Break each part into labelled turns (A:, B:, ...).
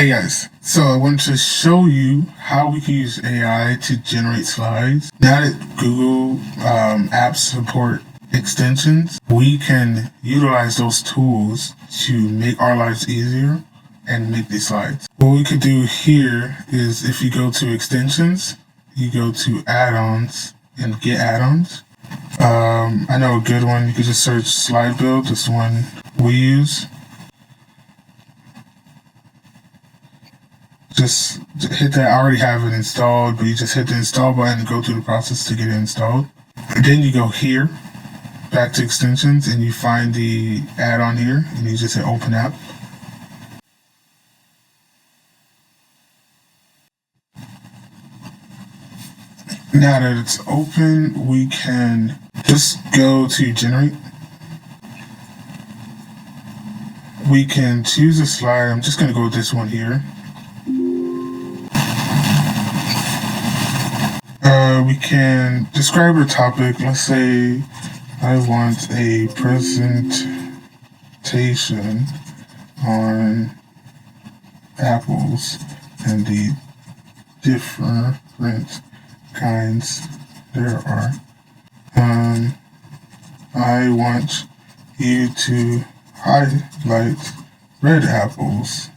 A: Hey guys, so I want to show you how we can use AI to generate slides. Now that Google apps support extensions, we can utilize those tools to make our lives easier and make these slides. What we could do here is if you go to extensions, you go to add-ons and get add-ons. I know a good one, you could just search SlideBuild, this one we use. Just hit that. I already have it installed, but you just hit the install button and go through the process to get it installed. And then you go here, back to extensions, and you find the add-on here, and you just hit open app. Now that it's open, we can just go to generate. We can choose a slide. I'm just going to go with this one here. We can describe our topic. Let's say I want a presentation on apples and the different kinds there are. I want you to highlight red apples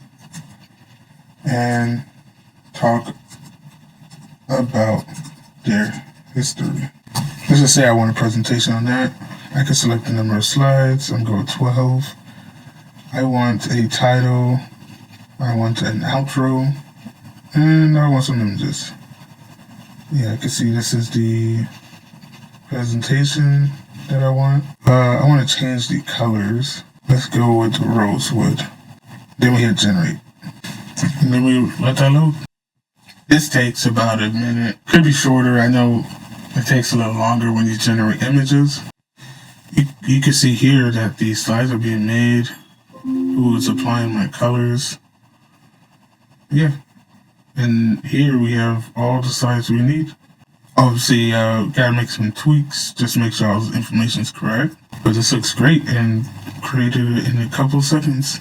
A: and talk about their history. Let's just say I want a presentation on that. I can select the number of slides. I'm going to 12. I want a title. I want an outro. And I want some images. Yeah, I can see this is the presentation that I want. I want to change the colors. Let's go with rosewood. Then we hit generate. And then we let that load. This takes about a minute. Could be shorter. I know it takes a little longer when you generate images. You can see here that these slides are being made. Who is applying my colors. Yeah. And here we have all the slides we need. Obviously, gotta make some tweaks. Just make sure all the information is correct. But this looks great and created it in a couple of seconds.